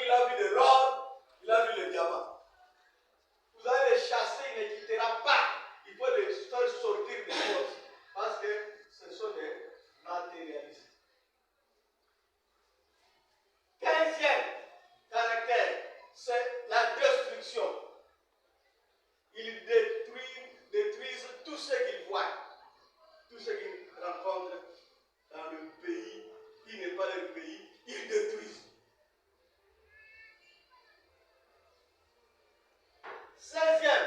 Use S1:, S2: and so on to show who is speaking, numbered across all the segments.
S1: qu'il a vu de l'or, il a vu le diamant. Vous allez les chasser, il ne quittera pas. Il faut les faire sortir des choses. Parce que ce sont des matérialistes. 15e caractère, c'est la destruction. Ils détruisent tout ce qu'ils voient, tout ce qu'ils rencontrent dans le pays qui n'est pas leur pays, ils détruisent. 16e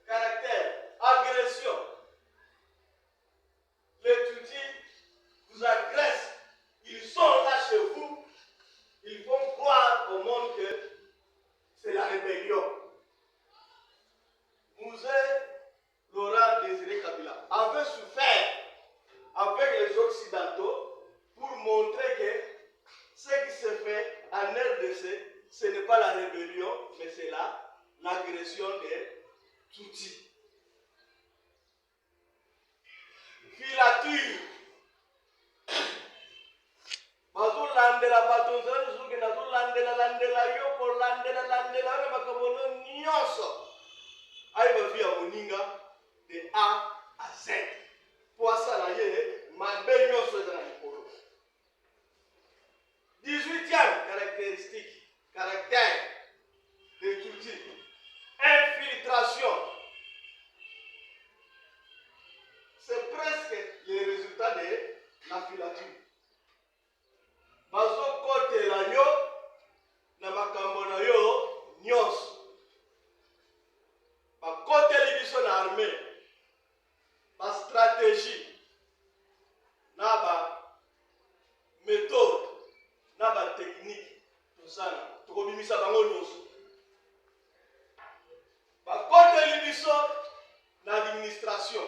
S1: caractère, agression. Les Tutsis vous agressent, ils sont là chez vous, ils font croire au monde que c'est la rébellion. Mouzé Laurent Désiré Kabila avait souffert avec les Occidentaux pour montrer que ce qui se fait en RDC, ce n'est pas la rébellion, mais c'est l'agression des Tutsis. Filature. Bazolandela batonzana zuke nazolandela yo pour landela yo bakabono nyonso. Aïe via moninga de A à Z. Pour ça là ma belle nyonso dans le polo. 18e caractère de Tutsi. Infiltration. C'est presque les résultats de la filature. Bazo kote la yo na makambo na yo nyonso. Ba kote li biso na armée. Ba stratégie. Na ba méthode. Na ba technique. Tout ça na. Tokobimisa bango nyonso. Ba kote li biso na administration.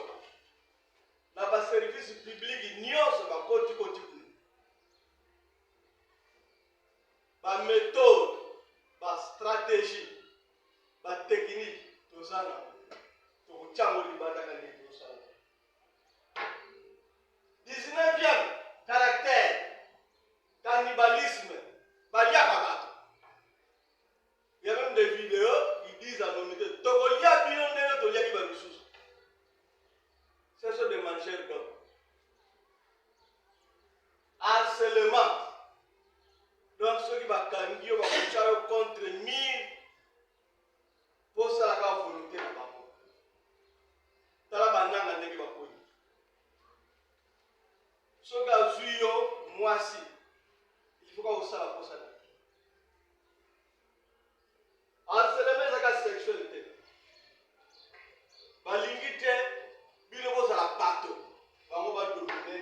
S1: Na ba service public nyonso ba koti. Ba méthode, ba stratégie, ba technique, tout ça là. Tout ça là. 19e caractère, cannibalisme, baliakabato. Il y a même des vidéos qui disent à l'honnêteté, Togolia binondé, Togolia qui va nous sous. Ce sont des mangeurs d'hommes. Harcèlement. Donc, ceux qui vont gagner contre mille pour ça, la volonté de la banane. Ceux qui ont vu, moi aussi, il faut qu'on ça pour ça. Harcèlement, c'est la sexualité. Balingité, bilobo, c'est la bateau. On va dominer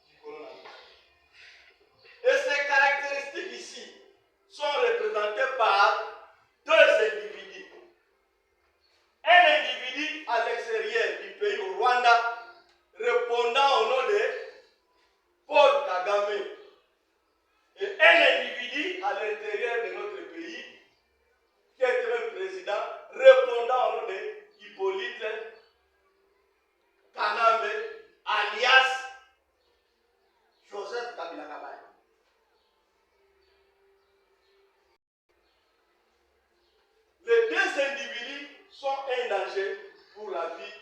S1: du coronavirus. Et ces caractéristiques ici sont représentées par deux individus. Un individu à l'extérieur du pays, au Rwanda, répondant au nom de Paul Kagame. Et un individu à l'intérieur de notre pays, qui est un président, répondant au nom de Hippolyte Kanambe, alias Joseph Kabila Kabaye. Les deux individus sont un danger pour la vie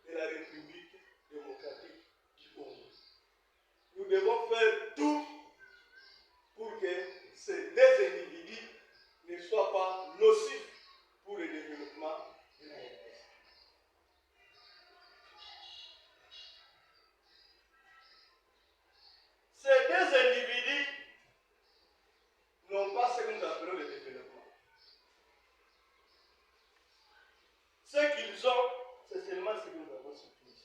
S1: de la République démocratique du Congo. Nous devons faire tout pour que ces deux individus ne soient pas nocifs pour le développement de la RDC. Ces deux individus n'ont pas ce que nous appelons le développement. Ce qu'ils ont, c'est seulement ce que nous avons surpris.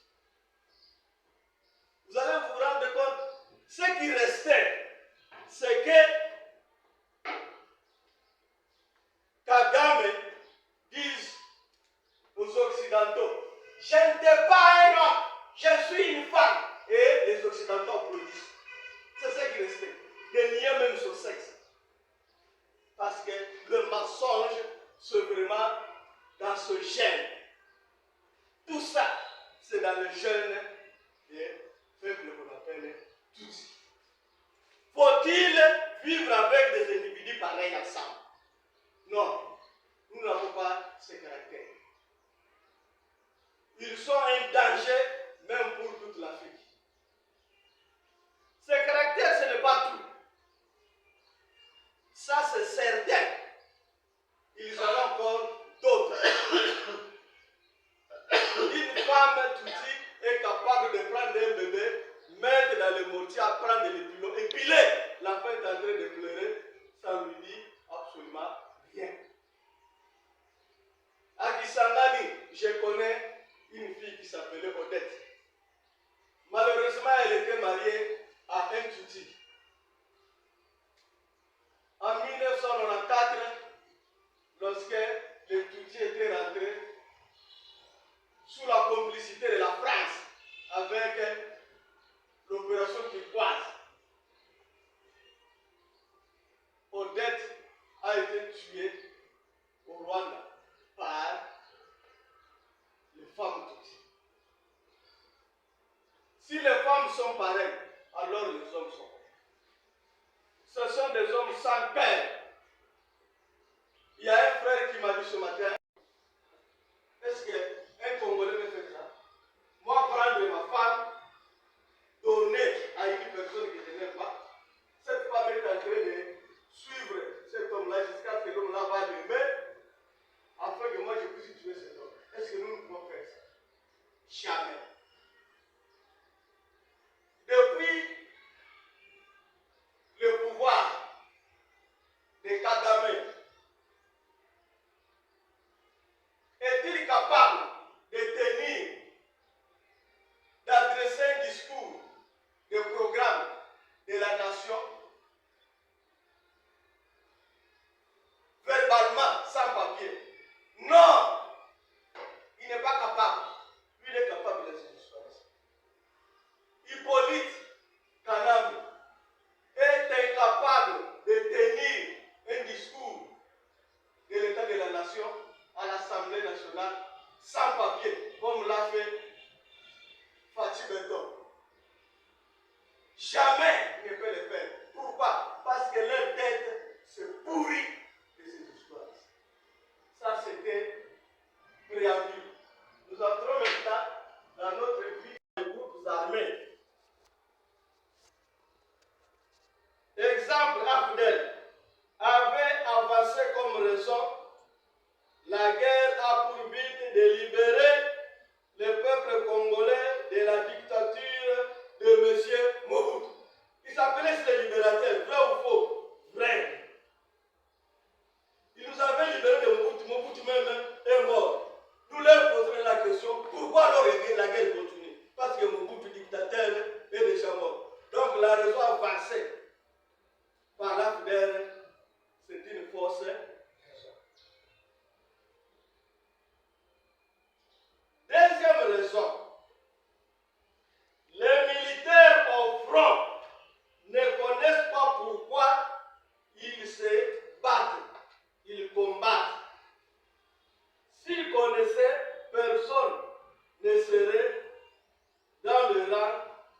S1: Vous allez vous rendre compte, ce qui restait, c'est que Kagame dise aux Occidentaux, je n'étais pas un homme, je suis une femme. Et les Occidentaux applaudissent. C'est ce qui restait. De nier même son sexe. Parce que le mensonge, c'est vraiment dans ce gène. Tout ça, c'est dans le gène des peuples qu'on appelle Tutsis. Faut-il vivre avec des individus pareils? travailler ensemble. Non, nous n'avons pas ce caractère. Ils sont un danger même pour toute l'Afrique. Ces caractères, ce n'est pas tout. Ça, c'est certain. Ils en ont encore d'autres. Une femme toutie est capable de prendre un bébé, mettre dans le mortier, prendre le pilon et piler. L'enfant est en train de pleurer, ça lui dit absolument rien. À Kisangani, je connais une fille qui s'appelait Odette. Malheureusement, elle était mariée à un touti. En 1994, lorsque le touti était rentré, sous la complicité de la France avec l'opération turquoise, Odette a été tuée au Rwanda par les femmes Tutsi. Si les femmes sont pareilles, alors les hommes sont pareils. Ce sont des hommes sans père. Il y a un frère qui m'a dit ce matin, est-ce qu'un Congolais me fait ça? Moi, prendre ma femme, donner à une personne qui ne l'aime pas, cette femme est en train de suivre cet homme-là jusqu'à ce que l'homme-là va l'aimer, afin que moi je puisse tuer cet homme. Est-ce que nous pouvons faire ça? Jamais. Depuis le pouvoir de Kagame, est-il capable de tenir, d'adresser un discours, de programme de la nation, verbalement, sans papier? Non! Il n'est pas capable. Lui, il est capable de laisser l'histoire. Hippolyte Kanambe est incapable de tenir un discours de l'état de la nation à l'Assemblée nationale sans papier, comme l'a fait Fatih Beton. Jamais il ne peut le faire. Pourquoi? Parce que leur tête se pourrit de ces histoires. Ça, c'était préambule. Nous entrons maintenant dans notre vie des groupes armés. Exemple, Abdel avait avancé comme raison: la guerre a pour but de libérer le peuple congolais de la dictature de M. Mobutu. Il s'appelait ce libérateur, vrai ou faux? Vrai. Il nous avait libérés de Mobutu. Mobutu même est mort. Nous leur poserons la question, pourquoi alors la guerre continue? Parce que Mobutu, dictateur, est déjà mort. Donc la raison avancée par l'AFDER, c'est une fausse raison. Deuxième raison, les militaires au front ne connaissent pas pourquoi ils se battent, ils combattent. S'ils connaissaient, personne ne serait dans le rang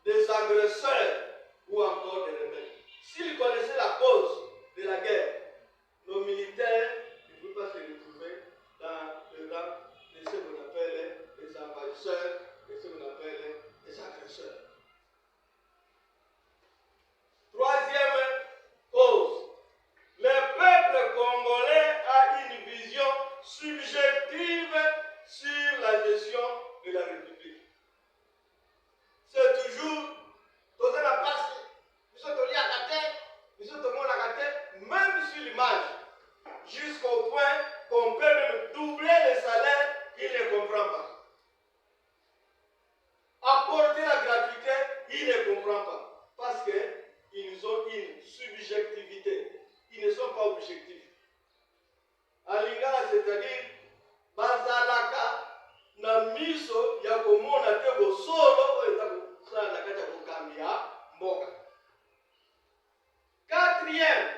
S1: des agresseurs ou encore des rebelles. S'ils connaissaient la cause de la guerre, nos militaires ne pouvaient pas se retrouver dans le rang de ce qu'on appelle les envahisseurs, de ce qu'on appelle les agresseurs. Troisième cause, le peuple congolais a une vision subjective sur la gestion de la République. C'est toujours dans la passe, nous sommes liés à la tête, nous sommes à la tête, même sur l'image, jusqu'au point qu'on peut même doubler les salaires qu'il ne comprend pas. Apporter la gratuité, il ne comprend pas. Parce qu'ils ont une subjectivité. Ils ne sont pas objectifs. En lingala, c'est-à-dire, bazalaka na miso ya komona te bosolo oyo eza na kati ya kokambia mboka. Quatrième,